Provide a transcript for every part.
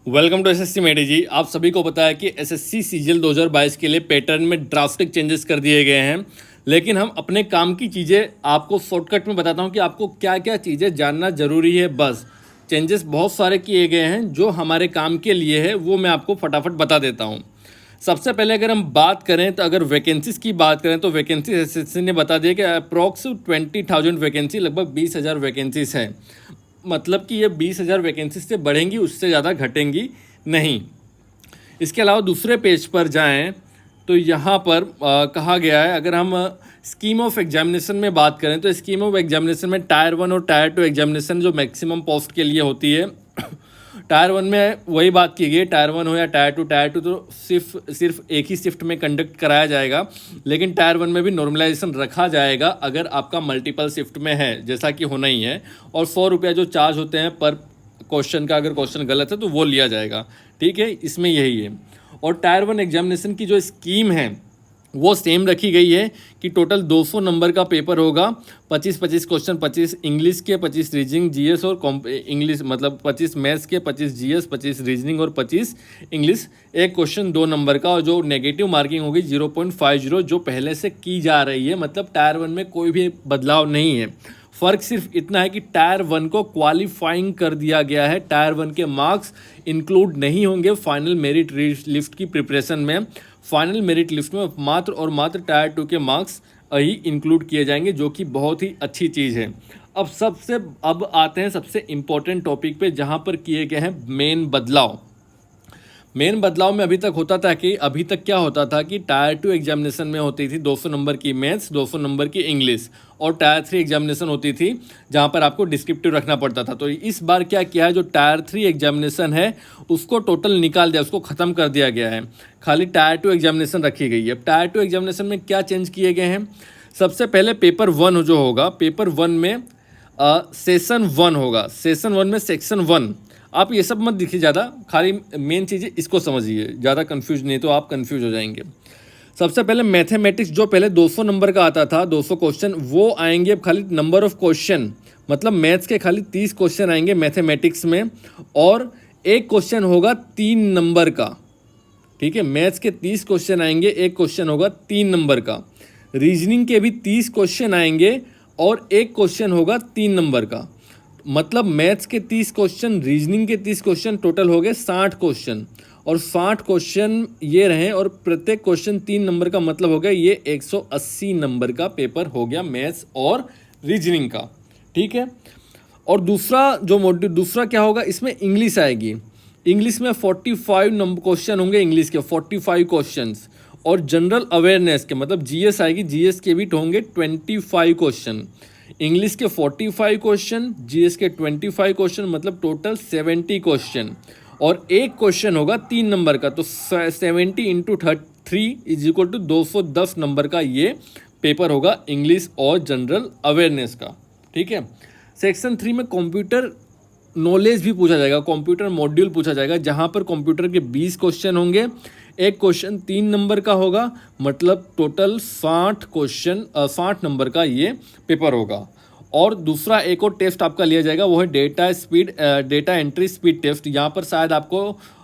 Welcome to SSC मेडी जी। आप सभी को पता है कि एसएससी सीजीएल 2022 के लिए पैटर्न में ड्रास्टिक चेंजेस कर दिए गए हैं, लेकिन हम अपने काम की चीज़ें आपको शॉर्टकट में बताता हूं कि आपको क्या क्या चीज़ें जानना ज़रूरी है। बस चेंजेस बहुत सारे किए गए हैं जो हमारे काम के लिए है, वो मैं आपको फटाफट बता देता हूँ। सबसे पहले अगर हम बात करें तो अगर वैकेंसीज़ की बात करें तो वैकेंसी एसएससी ने बता दिया कि अप्रॉक्स 20,000 वैकेंसी, लगभग 20,000 वैकेंसीज़ हैं। मतलब कि ये 20,000 वैकेंसी से बढ़ेंगी, उससे ज़्यादा घटेंगी नहीं। इसके अलावा दूसरे पेज पर जाएं तो यहाँ पर कहा गया है, अगर हम स्कीम ऑफ एग्जामिनेशन में बात करें तो स्कीम ऑफ एग्जामिनेशन में टायर 1 और टायर 2 एग्जामिनेशन जो मैक्सिमम पोस्ट के लिए होती है, टायर 1 में वही बात की गई, टायर 1 हो या टायर 2 तो सिर्फ एक ही शिफ्ट में कंडक्ट कराया जाएगा, लेकिन टायर 1 में भी नॉर्मलाइजेशन रखा जाएगा अगर आपका मल्टीपल शिफ्ट में है, जैसा कि होना ही है। और 100 रुपया जो चार्ज होते हैं पर क्वेश्चन का, अगर क्वेश्चन गलत है तो वो लिया जाएगा। ठीक है, इसमें यही है। और टायर 1 एग्जामिनेशन की जो स्कीम है वो सेम रखी गई है कि टोटल 200 नंबर का पेपर होगा, 25-25 क्वेश्चन, 25 इंग्लिश के, 25 रीजनिंग जीएस और इंग्लिश मतलब 25 मैथ्स के, 25 जीएस, 25 रीजनिंग और 25 इंग्लिश। एक क्वेश्चन 2 नंबर का, और जो नेगेटिव मार्किंग होगी 0.50 जो पहले से की जा रही है। मतलब टायर 1 में कोई भी बदलाव नहीं है। फ़र्क सिर्फ इतना है कि टायर 1 को क्वालिफाइंग कर दिया गया है। टायर 1 के मार्क्स इंक्लूड नहीं होंगे फाइनल मेरिट लिस्ट की प्रिपरेशन में। फाइनल मेरिट लिस्ट में मात्र और मात्र टायर 2 के मार्क्स ही इंक्लूड किए जाएंगे, जो कि बहुत ही अच्छी चीज़ है। अब आते हैं सबसे इम्पोर्टेंट टॉपिक पे, जहाँ पर किए गए हैं मेन बदलाव। मेन बदलाव में अभी तक क्या होता था कि टायर 2 एग्जामिनेशन में होती थी 200 नंबर की मैथ्स, 200 नंबर की इंग्लिश, और टायर 3 एग्जामिनेशन होती थी जहां पर आपको डिस्क्रिप्टिव रखना पड़ता था। तो इस बार क्या किया है, जो टायर 3 एग्जामिनेशन है उसको टोटल निकाल दिया, उसको ख़त्म कर दिया गया है। खाली टायर 2 एग्जामिनेशन रखी गई है। अब टायर 2 एग्जामिनेशन में क्या चेंज किए गए हैं? सबसे पहले पेपर 1 जो होगा, पेपर 1 में सेशन 1 होगा। सेशन 1 में सेक्शन 1, आप ये सब मत दिखिए ज़्यादा, खाली मेन चीज़ें इसको समझिए, ज़्यादा कंफ्यूज नहीं तो आप कंफ्यूज हो जाएंगे। सबसे पहले मैथमेटिक्स, जो पहले 200 नंबर का आता था, 200 क्वेश्चन, वो आएंगे अब खाली नंबर ऑफ क्वेश्चन, मतलब मैथ्स के खाली 30 क्वेश्चन आएंगे मैथमेटिक्स में, और एक क्वेश्चन होगा 3 नंबर का। ठीक है, मैथ्स के 30 क्वेश्चन आएंगे, एक क्वेश्चन होगा 3 नंबर का। रीजनिंग के भी 30 क्वेश्चन आएंगे और एक क्वेश्चन होगा 3 नंबर का। मतलब मैथ्स के 30 क्वेश्चन, रीजनिंग के 30 क्वेश्चन, टोटल हो गए 60 क्वेश्चन। और 60 क्वेश्चन ये रहे, और प्रत्येक क्वेश्चन 3 नंबर का, मतलब हो गया ये 180 नंबर का पेपर हो गया मैथ्स और रीजनिंग का। ठीक है, और दूसरा क्या होगा, इसमें इंग्लिश आएगी। इंग्लिश में 45 नंबर क्वेश्चन होंगे, इंग्लिश के 45 क्वेश्चंस, और जनरल अवेयरनेस के मतलब जीएस आएगी, जीएस के भी होंगे 25 क्वेश्चन। इंग्लिश के 45 क्वेश्चन, जीएस के 25 क्वेश्चन, मतलब टोटल 70 क्वेश्चन, और एक क्वेश्चन होगा 3 नंबर का। तो 70 into 3 is equal to 210 number का ये पेपर होगा इंग्लिश और जनरल अवेयरनेस का। ठीक है, सेक्शन 3 में कंप्यूटर नॉलेज भी पूछा जाएगा, कंप्यूटर मॉड्यूल पूछा जाएगा, जहाँ पर कंप्यूटर के 20 क्वेश्चन होंगे, एक क्वेश्चन 3 नंबर का होगा, मतलब टोटल 60 नंबर का ये पेपर होगा। और दूसरा एक और टेस्ट आपका लिया जाएगा, वो है डेटा एंट्री स्पीड टेस्ट। यहाँ पर शायद आपको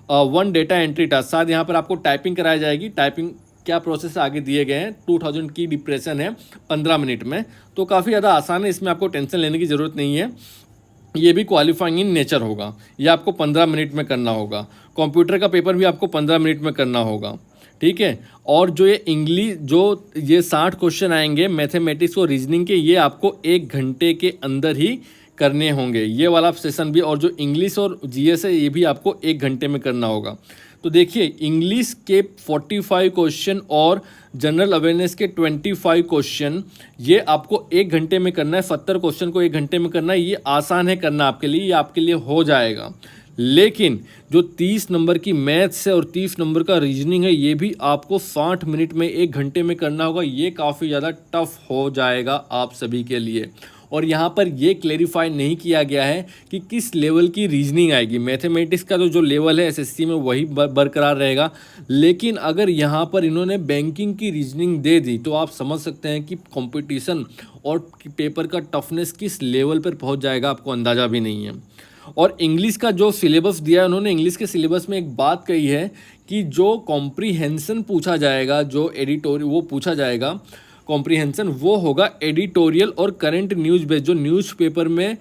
1 डेटा एंट्री टास्क, शायद यहाँ पर आपको टाइपिंग कराई जाएगी। टाइपिंग क्या प्रोसेस आगे दिए गए हैं, 2000 की डिप्रेशन है 15 मिनट में, तो काफ़ी ज़्यादा आसान है, इसमें आपको टेंशन लेने की ज़रूरत नहीं है। ये भी क्वालिफाइंग इन नेचर होगा, ये आपको 15 मिनट में करना होगा। कंप्यूटर का पेपर भी आपको 15 मिनट में करना होगा। ठीक है, और जो ये 60 क्वेश्चन आएंगे मैथमेटिक्स और रीजनिंग के, ये आपको 1 घंटे के अंदर ही करने होंगे, ये वाला सेशन भी। और जो इंग्लिश और जीएस है, ये भी आपको 1 घंटे में करना होगा। तो देखिए, इंग्लिश के 45 क्वेश्चन और जनरल अवेयरनेस के 25 क्वेश्चन, ये आपको 1 घंटे में करना है। 70 क्वेश्चन को 1 घंटे में करना है, ये आसान है करना आपके लिए, ये आपके लिए हो जाएगा। लेकिन जो 30 नंबर की मैथ्स है और 30 नंबर का रीजनिंग है, ये भी आपको 60 मिनट में 1 घंटे में करना होगा। ये काफ़ी ज़्यादा टफ हो जाएगा आप सभी के लिए। और यहाँ पर ये क्लेरिफाई नहीं किया गया है कि किस लेवल की रीजनिंग आएगी। मैथमेटिक्स का जो लेवल है एसएससी में वही बरकरार रहेगा, लेकिन अगर यहाँ पर इन्होंने बैंकिंग की रीजनिंग दे दी तो आप समझ सकते हैं कि कंपटीशन और पेपर का टफनेस किस लेवल पर पहुँच जाएगा, आपको अंदाज़ा भी नहीं है। और इंग्लिश का जो सिलेबस दिया है उन्होंने, इंग्लिश के सिलेबस में एक बात कही है कि जो कॉम्प्रीहेंशन पूछा जाएगा, जो एडिटोरियल वो पूछा जाएगा, कॉम्प्रीहेंशन वो होगा एडिटोरियल और करंट न्यूज़ बेस्ड। जो न्यूज़पेपर में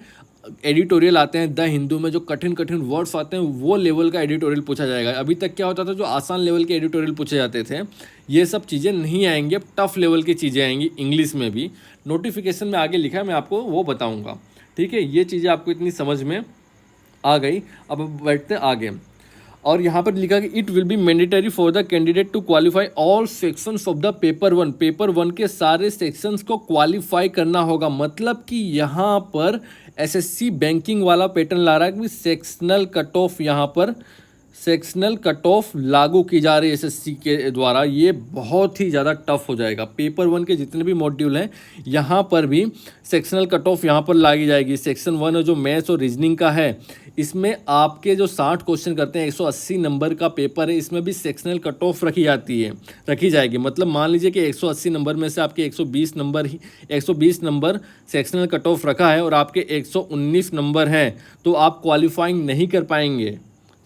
एडिटोरियल आते हैं, द हिंदू में जो कठिन कठिन वर्ड्स आते हैं, वो लेवल का एडिटोरियल पूछा जाएगा। अभी तक क्या होता था, जो आसान लेवल के एडिटोरियल पूछे जाते थे, ये सब चीज़ें नहीं आएंगी, अब टफ लेवल की चीज़ें आएंगी इंग्लिश में भी। नोटिफिकेशन में आगे लिखा है, मैं आपको वो बताऊँगा। ठीक है, ये चीज़ें आपको इतनी समझ में आ गई। अब बैठते हैं आगे, और यहाँ पर लिखा कि it will be mandatory for the candidate to qualify all sections of the paper one. Paper one के सारे सेक्शंस को क्वालिफाई करना होगा। मतलब कि यहाँ पर एसएससी बैंकिंग वाला पैटर्न ला रहा है कि सेक्शनल कट ऑफ, यहाँ पर सेक्शनल कट ऑफ लागू की जा रही है एसएससी के द्वारा। ये बहुत ही ज़्यादा टफ हो जाएगा। पेपर वन के जितने भी मॉड्यूल हैं, यहाँ पर भी सेक्शनल कट ऑफ यहाँ पर लागी जाएगी। सेक्शन वन जो मैथ्स और रीजनिंग का है, इसमें आपके जो 60 क्वेश्चन करते हैं, 180 नंबर का पेपर है, इसमें भी सेक्शनल कट ऑफ रखी जाएगी। मतलब मान लीजिए कि 180 नंबर में से आपके 120 नंबर सेक्शनल कट ऑफ रखा है और आपके 119 नंबर हैं, तो आप क्वालिफाइंग नहीं कर पाएंगे।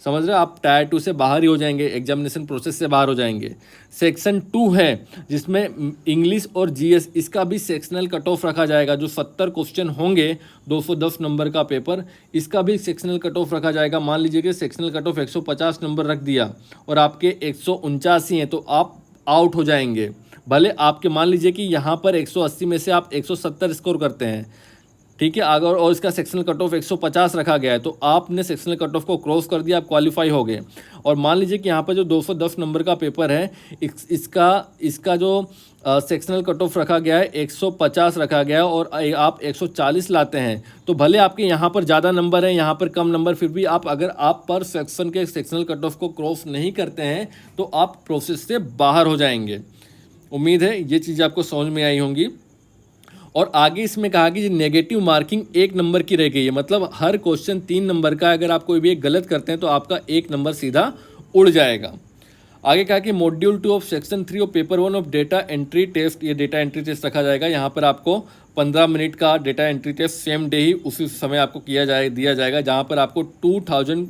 समझ रहे हो, आप टायर 2 से बाहर ही हो जाएंगे, एग्जामिनेशन प्रोसेस से बाहर हो जाएंगे। सेक्शन 2 है जिसमें इंग्लिश और जीएस, इसका भी सेक्शनल कट ऑफ रखा जाएगा। जो 70 क्वेश्चन होंगे, 210 नंबर का पेपर, इसका भी सेक्शनल कट ऑफ रखा जाएगा। मान लीजिए कि सेक्शनल कट ऑफ 150 नंबर रख दिया और आपके 149 हैं, तो आप आउट हो जाएंगे। भले आपके मान लीजिए कि यहाँ पर 180 में से आप 170 स्कोर करते हैं, ठीक है, अगर और इसका सेक्शनल कट ऑफ 150 रखा गया है, तो आपने सेक्शनल कट ऑफ को क्रॉस कर दिया, आप क्वालिफाई हो गए। और मान लीजिए कि यहाँ पर जो 210 नंबर का पेपर है, इसका जो सेक्शनल कट ऑफ रखा गया है 150 रखा गया है, और आप 140 लाते हैं, तो भले आपके यहाँ पर ज़्यादा नंबर है, यहाँ पर कम नंबर, फिर भी अगर आप पर सेक्शन के सेक्शनल कट ऑफ को क्रॉस नहीं करते हैं, तो आप प्रोसेस से बाहर हो जाएंगे। उम्मीद है ये चीज़ें आपको समझ में आई होंगी। और आगे इसमें कहा कि नेगेटिव मार्किंग 1 नंबर की रह गई है। मतलब हर क्वेश्चन 3 नंबर का, अगर आप कोई भी एक गलत करते हैं तो आपका 1 नंबर सीधा उड़ जाएगा। आगे कहा कि module 2 of section 3 of paper 1 of data entry test, ये डेटा एंट्री टेस्ट रखा जाएगा। यहाँ पर आपको 15 मिनट का data entry test same day ही उसी समय आपको दिया जाएगा, जहाँ पर आपको 2000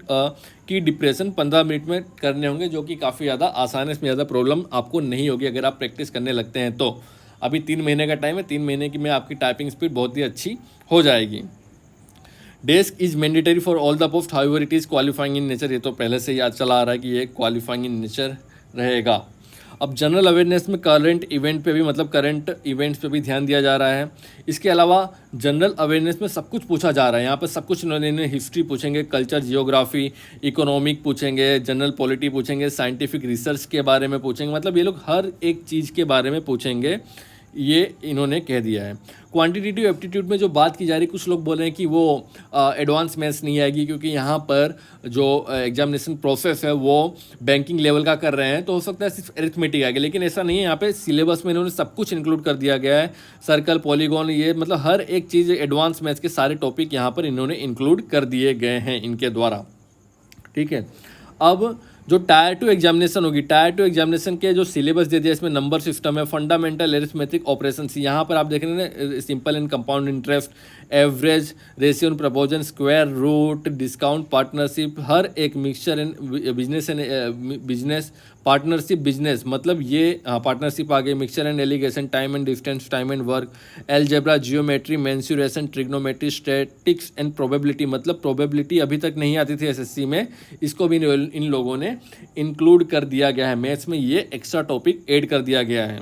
की डिप्रेशन 15 मिनट में करने होंगे, जो कि काफ़ी ज़्यादा आसान है। इसमें ज़्यादा प्रॉब्लम आपको नहीं होगी अगर आप प्रैक्टिस करने लगते हैं तो। अभी 3 महीने का टाइम है, 3 महीने की में आपकी टाइपिंग स्पीड बहुत ही अच्छी हो जाएगी। Desk is mandatory for all the post, however it is qualifying in nature. ये तो पहले से याद चला आ रहा है कि ये क्वालिफाइंग इन नेचर रहेगा। अब जनरल अवेयरनेस में करंट इवेंट पे भी, मतलब करंट इवेंट्स पे भी ध्यान दिया जा रहा है। इसके अलावा जनरल अवेयरनेस में सब कुछ पूछा जा रहा है। यहाँ पर सब कुछ इन्होंने हिस्ट्री पूछेंगे, कल्चर, जियोग्राफी, इकोनॉमिक पूछेंगे, जनरल पॉलिटी पूछेंगे, साइंटिफिक रिसर्च के बारे में पूछेंगे। मतलब ये लोग हर एक चीज़ के बारे में पूछेंगे, ये इन्होंने कह दिया है। क्वांटिटेटिव एप्टीट्यूड में जो बात की जा रही है, कुछ लोग बोल रहे हैं कि वो एडवांस मैथ्स नहीं आएगी, क्योंकि यहाँ पर जो एग्जामिनेशन प्रोसेस है वो बैंकिंग लेवल का कर रहे हैं, तो हो सकता है सिर्फ अरिथमेटिक आएगी। लेकिन ऐसा नहीं है, यहाँ पे सिलेबस में इन्होंने सब कुछ इंक्लूड कर दिया गया है। सर्कल, पॉलीगॉन, ये मतलब हर एक चीज़, एडवांस मैथ्स के सारे टॉपिक यहाँ पर इन्होंने इंक्लूड कर दिए गए हैं इनके द्वारा। ठीक है, अब जो टायर 2 एग्जामिनेशन होगी, टायर 2 एग्जामिनेशन के जो सिलेबस दे दिया, इसमें नंबर सिस्टम है, फंडामेंटल अरिथमेटिक ऑपरेशंस। यहाँ पर आप देख रहे हैं simple and compound interest, average, ratio and proportion, square root, discount, partnership, हर एक mixture and business, partnership business, मतलब ये पार्टनरशिप आ गई, mixture and alligation, time and distance, time and work, algebra, geometry, mensuration, trigonometry, statistics and probability. मतलब probability अभी तक नहीं आती थी एसएससी में, इसको भी इन लोगों ने इंक्लूड कर दिया गया है। मैथ्स में ये एक्स्ट्रा टॉपिक ऐड कर दिया गया है।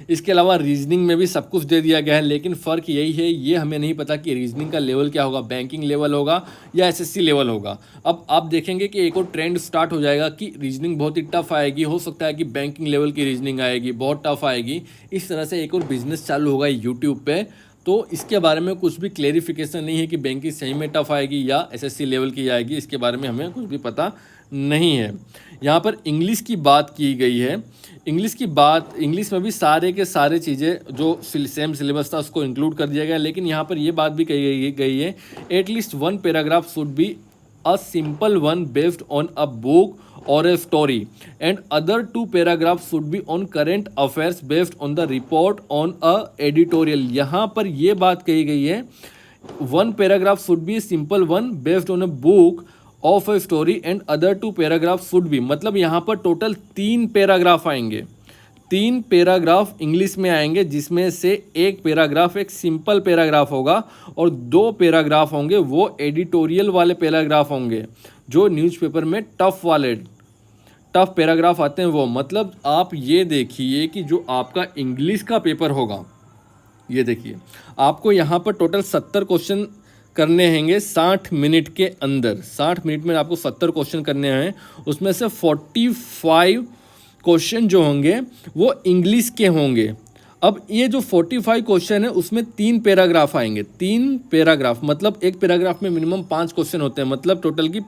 इसके अलावा रीजनिंग में भी सब कुछ दे दिया गया है, लेकिन फ़र्क यही है, ये हमें नहीं पता कि रीजनिंग का लेवल क्या होगा, बैंकिंग लेवल होगा या एसएससी लेवल होगा। अब आप देखेंगे कि एक और ट्रेंड स्टार्ट हो जाएगा कि रीजनिंग बहुत ही टफ आएगी, हो सकता है कि बैंकिंग लेवल की रीजनिंग आएगी, बहुत टफ आएगी। इस तरह से एक और बिजनेस चालू होगा यूट्यूब पे, तो इसके बारे में कुछ भी क्लेरिफिकेशन नहीं है कि बैंकिंग सही में टफ आएगी या एसएससी लेवल की आएगी। इसके बारे में हमें कुछ भी पता नहीं है। यहाँ पर इंग्लिश की बात की गई है। इंग्लिश में भी सारे के सारे चीज़ें जो सेम सिलेबस था उसको इंक्लूड कर दिया गया, लेकिन यहाँ पर ये बात भी कही गई है, at least 1 paragraph should be a simple one based on a book or a story and other 2 paragraphs should be on current affairs based on the report on a editorial। यहाँ पर ये बात कही गई है 1 paragraph should be simple one based on a book of a story and other 2 paragraph should be, मतलब यहाँ पर टोटल 3 पैराग्राफ आएंगे, 3 पैराग्राफ इंग्लिश में आएंगे, जिसमें से एक पैराग्राफ एक सिंपल पैराग्राफ होगा और 2 पैराग्राफ होंगे वो एडिटोरियल वाले पैराग्राफ होंगे, जो न्यूज़पेपर में टफ पैराग्राफ आते हैं वो। मतलब आप ये देखिए कि जो आपका इंग्लिश का पेपर होगा, ये देखिए आपको यहाँ पर टोटल 70 क्वेश्चन करने हैंगे 60 मिनट के अंदर। 60 मिनट में आपको 70 क्वेश्चन करने हैं, उसमें से 45 क्वेश्चन जो होंगे वो इंग्लिश के होंगे। अब ये जो 45 क्वेश्चन है उसमें 3 पैराग्राफ आएंगे, 3 पैराग्राफ, मतलब एक पैराग्राफ में मिनिमम 5 क्वेश्चन होते हैं, मतलब टोटल की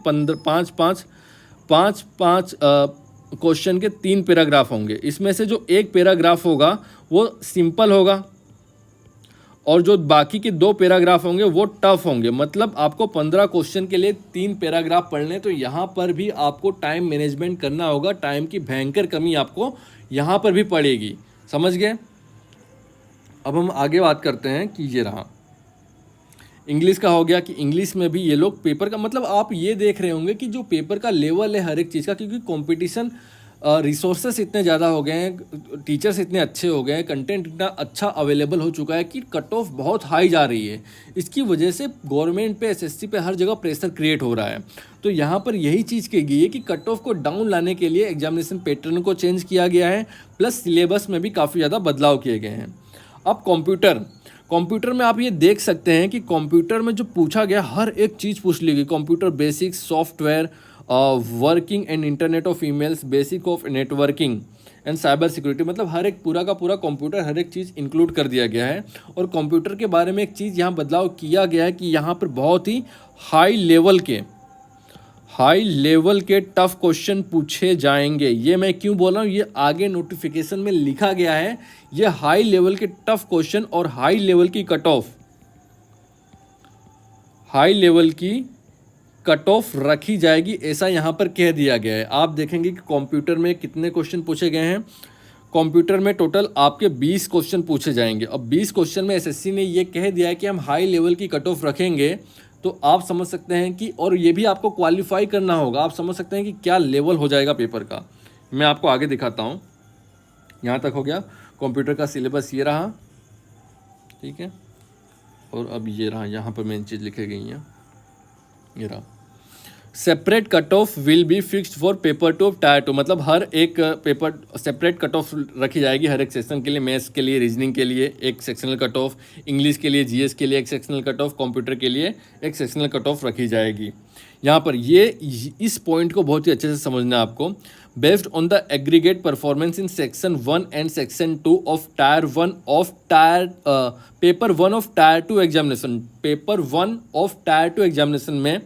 5 क्वेश्चन के 3 पैराग्राफ होंगे। इसमें से जो एक पैराग्राफ होगा वो सिंपल होगा और जो बाकी के 2 पैराग्राफ होंगे वो टफ होंगे। मतलब आपको 15 क्वेश्चन के लिए 3 पैराग्राफ पढ़ने, तो यहाँ पर भी आपको टाइम मैनेजमेंट करना होगा, टाइम की भयंकर कमी आपको यहाँ पर भी पड़ेगी। समझ गए? अब हम आगे बात करते हैं कि ये रहा इंग्लिश का हो गया कि इंग्लिश में भी ये लोग पेपर का, मतलब आप ये देख रहे होंगे कि जो पेपर का लेवल है हर एक चीज़ का, क्योंकि कंपटीशन रिसोर्सेस इतने ज़्यादा हो गए हैं, टीचर्स इतने अच्छे हो गए हैं, कंटेंट इतना अच्छा अवेलेबल हो चुका है कि कट ऑफ बहुत हाई जा रही है। इसकी वजह से गवर्नमेंट पे, एसएससी पे हर जगह प्रेशर क्रिएट हो रहा है। तो यहाँ पर यही चीज़ कही गई है कि कट ऑफ को डाउन लाने के लिए एग्जामिनेशन पैटर्न को चेंज किया गया है, प्लस सिलेबस में भी काफ़ी ज़्यादा बदलाव किए गए हैं। अब कंप्यूटर में आप ये देख सकते हैं कि कंप्यूटर में जो पूछा गया हर एक चीज़ पूछ ली गई। Computer basics, software, working and internet of emails, basic of networking and cyber security, मतलब हर एक पूरा का पूरा कंप्यूटर हर एक चीज़ इंक्लूड कर दिया गया है। और कंप्यूटर के बारे में एक चीज़ यहाँ बदलाव किया गया है कि यहाँ पर बहुत ही हाई लेवल के टफ क्वेश्चन पूछे जाएंगे। ये मैं क्यों बोल रहा हूँ, ये आगे नोटिफिकेशन में लिखा गया है। ये हाई लेवल के टफ क्वेश्चन और हाई लेवल की कट ऑफ रखी जाएगी, ऐसा यहाँ पर कह दिया गया है। आप देखेंगे कि कंप्यूटर में कितने क्वेश्चन पूछे गए हैं। कंप्यूटर में टोटल आपके 20 क्वेश्चन पूछे जाएंगे। अब 20 क्वेश्चन में एसएससी ने ये कह दिया है कि हम हाई लेवल की कट ऑफ रखेंगे, तो आप समझ सकते हैं कि, और ये भी आपको क्वालिफाई करना होगा, आप समझ सकते हैं कि क्या लेवल हो जाएगा पेपर का। मैं आपको आगे दिखाता हूँ। यहाँ तक हो गया कंप्यूटर का सिलेबस, ये रहा, ठीक है। और अब ये रहा, यहाँ पर मेन चीज़ लिखी गई है, ये रहा। Separate cut off will be fixed for paper 2 of tier 2, मतलब हर एक पेपर सेपरेट कट ऑफ रखी जाएगी हर एक सेक्शन के लिए। मैथ्स के लिए, रीजनिंग के लिए एक सेक्शनल कट ऑफ, इंग्लिश के लिए, जीएस के लिए एक सेक्शनल कट ऑफ, कंप्यूटर के लिए एक सेक्शनल कट ऑफ रखी जाएगी। यहाँ पर ये इस पॉइंट को बहुत ही अच्छे से समझना है आपको। Based on the aggregate performance in section 1 and section 2 of tier 1 of paper 1 of tier 2 examination, paper 1 of tier 2 examination में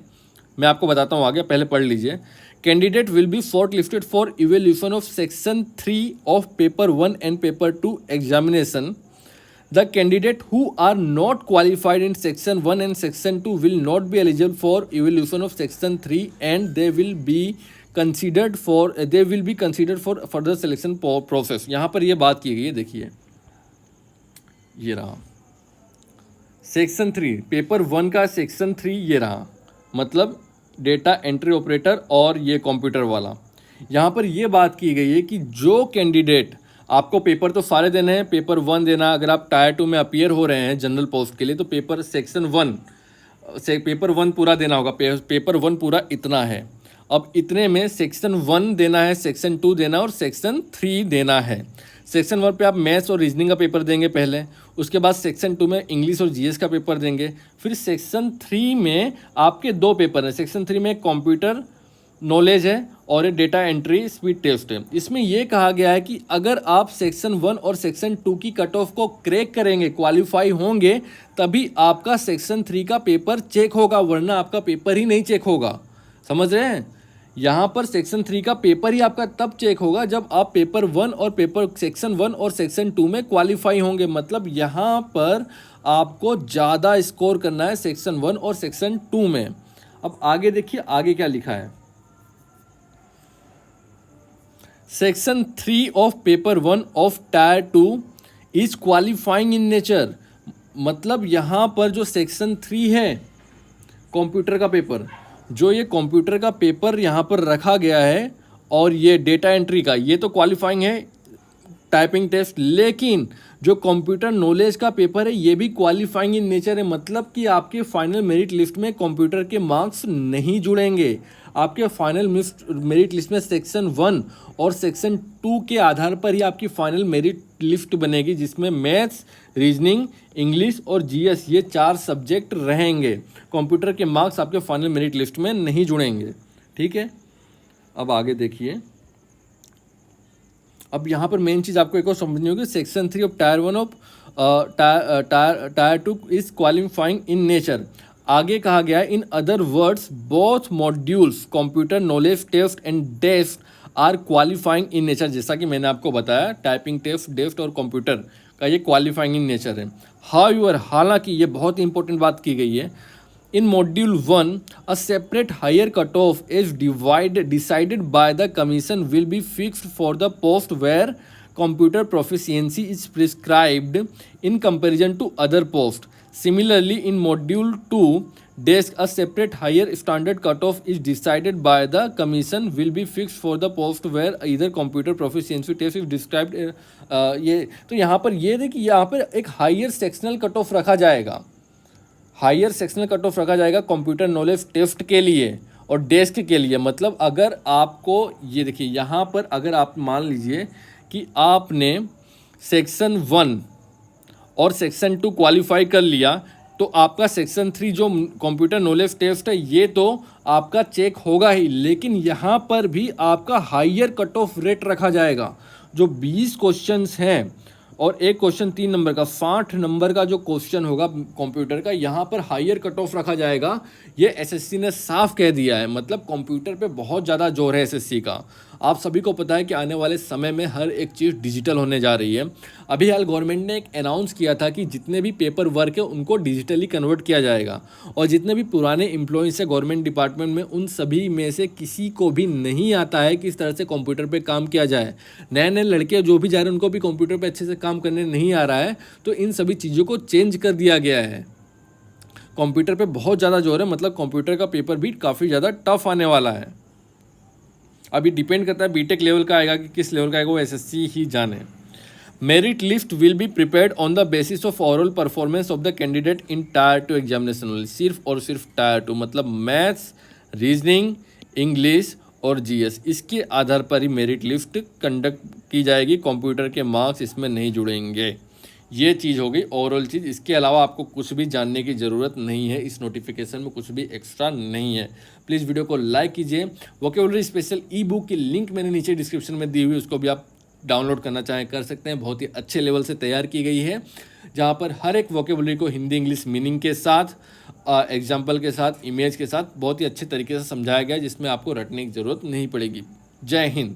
मैं आपको बताता हूँ आगे, पहले पढ़ लीजिए। Candidate will be short listed for evaluation of section 3 of paper 1 and paper 2 examination. The candidate who are not qualified in section 1 and section 2 will not be eligible for evaluation of section 3 and they will be considered for further selection process। यहाँ पर ये बात की गई है, देखिए ये रहा सेक्शन 3, पेपर 1 का सेक्शन 3 ये रहा, मतलब डेटा एंट्री ऑपरेटर और ये कंप्यूटर वाला। यहाँ पर ये बात की गई है कि जो कैंडिडेट, आपको पेपर तो सारे देने हैं, पेपर 1 देना, अगर आप टायर 2 में अपीयर हो रहे हैं जनरल पोस्ट के लिए तो पेपर 1 पूरा देना होगा। पेपर 1 पूरा इतना है। अब इतने में सेक्शन 1 देना है, सेक्शन 2 देना और सेक्शन 3 देना है। सेक्शन 1 पे आप मैथ्स और रीजनिंग का पेपर देंगे पहले, उसके बाद सेक्शन 2 में इंग्लिश और जीएस का पेपर देंगे, फिर सेक्शन 3 में आपके 2 पेपर हैं। सेक्शन 3 में कंप्यूटर नॉलेज है और डेटा एंट्री स्पीड टेस्ट है। इसमें यह कहा गया है कि अगर आप सेक्शन 1 और सेक्शन 2 की कट ऑफ को क्रैक करेंगे, क्वालिफाई होंगे, तभी आपका सेक्शन 3 का पेपर चेक होगा, वरना आपका पेपर ही नहीं चेक होगा। समझ रहे हैं? यहाँ पर सेक्शन 3 का पेपर ही आपका तब चेक होगा जब आप पेपर 1 और सेक्शन 1 और सेक्शन 2 में क्वालिफाई होंगे। मतलब यहाँ पर आपको ज़्यादा स्कोर करना है सेक्शन 1 और सेक्शन 2 में। अब आगे देखिए, आगे क्या लिखा है। Section 3 of paper 1 of tier 2 is qualifying in nature. मतलब यहाँ पर जो सेक्शन 3 है कंप्यूटर का पेपर, जो ये कंप्यूटर का पेपर यहाँ पर रखा गया है और ये डेटा एंट्री का, ये तो क्वालिफाइंग है टाइपिंग टेस्ट, लेकिन जो कंप्यूटर नॉलेज का पेपर है ये भी क्वालिफाइंग इन नेचर है। मतलब कि आपके फाइनल मेरिट लिस्ट में कंप्यूटर के मार्क्स नहीं जुड़ेंगे। आपके फाइनल मेरिट लिस्ट में सेक्शन 1 और सेक्शन 2 के आधार पर ही आपकी फाइनल मेरिट लिस्ट बनेगी, जिसमें मैथ्स, रीजनिंग, इंग्लिश और जीएस ये 4 सब्जेक्ट रहेंगे। कंप्यूटर के मार्क्स आपके फाइनल मेरिट लिस्ट में नहीं जुड़ेंगे। ठीक है, अब आगे देखिए। अब यहाँ पर मेन चीज़ आपको एक और समझनी होगी, section 3 of tier 1 of tier 2 is qualifying in nature. आगे कहा गया है, in other words both modules computer knowledge test and DEST are qualifying in nature. जैसा कि मैंने आपको बताया, टाइपिंग टेस्ट, डेस्ट और कंप्यूटर का ये क्वालिफाइंग इन नेचर है। हाउएवर, हालांकि ये बहुत ही इंपॉर्टेंट बात की गई है, in module 1 a separate higher cutoff is decided by the commission will be fixed for the post where computer proficiency is prescribed in comparison to other posts. Similarly, in module 2 desk a separate higher standard cutoff is decided by the commission will be fixed for the post where either computer proficiency test is described ये तो यहाँ पर ये देखिए, यहाँ पर एक higher sectional cut off रखा जाएगा, हायर सेक्शनल कट ऑफ रखा जाएगा कंप्यूटर नॉलेज टेस्ट के लिए और डेस्क के लिए। मतलब अगर आपको ये देखिए, यहाँ पर अगर आप मान लीजिए कि आपने सेक्शन 1 और सेक्शन 2 क्वालिफाई कर लिया, तो आपका सेक्शन 3 जो कंप्यूटर नॉलेज टेस्ट है ये तो आपका चेक होगा ही, लेकिन यहाँ पर भी आपका हायर कट ऑफ रेट रखा जाएगा। जो 20 क्वेश्चंस हैं और एक क्वेश्चन 3 नंबर का, 60 नंबर का जो क्वेश्चन होगा कंप्यूटर का, यहाँ पर हायर कट ऑफ रखा जाएगा। ये एसएससी ने साफ कह दिया है। मतलब कंप्यूटर पे बहुत ज़्यादा जोर है एसएससी का। आप सभी को पता है कि आने वाले समय में हर एक चीज़ डिजिटल होने जा रही है। अभी हाल गवर्नमेंट ने एक अनाउंस किया था कि जितने भी पेपर वर्क है उनको डिजिटली कन्वर्ट किया जाएगा, और जितने भी पुराने एम्प्लॉयज़ है गवर्नमेंट डिपार्टमेंट में, उन सभी में से किसी को भी नहीं आता है किस तरह से कंप्यूटर पे काम किया जाए। नए नए लड़के जो भी जा रहे हैं उनको भी कंप्यूटर पे अच्छे से काम करने नहीं आ रहा है, तो इन सभी चीज़ों को चेंज कर दिया गया है। कंप्यूटर पे बहुत ज़्यादा जोर है। मतलब कंप्यूटर का पेपर भी काफ़ी ज़्यादा टफ आने वाला है। अभी डिपेंड करता है बीटेक लेवल का आएगा कि किस लेवल का आएगा, वो एसएससी ही जाने। Merit list will be prepared on the basis of overall performance of the candidate in tyre 2 examination only. सिर्फ और सिर्फ टायर 2, मतलब मैथ्स, रीजनिंग, इंग्लिश और जीएस, इसके आधार पर ही मेरिट लिस्ट कंडक्ट की जाएगी। कंप्यूटर के मार्क्स इसमें नहीं जुड़ेंगे। ये चीज़ हो गई ओवरऑल चीज़। इसके अलावा आपको कुछ भी जानने की ज़रूरत नहीं है। इस नोटिफिकेशन में कुछ भी एक्स्ट्रा नहीं है। प्लीज़ वीडियो को लाइक कीजिए। वोकेबुलरी स्पेशल ई बुक की लिंक मैंने नीचे डिस्क्रिप्शन में दी हुई, उसको भी आप डाउनलोड करना चाहें कर सकते हैं। बहुत ही अच्छे लेवल से तैयार की गई है, जहाँ पर हर एक वोकेबुलरी को हिंदी इंग्लिश मीनिंग के साथ, एग्जाम्पल के साथ, इमेज के साथ बहुत ही अच्छे तरीके से समझाया गया है, जिसमें आपको रटने की ज़रूरत नहीं पड़ेगी। जय हिंद।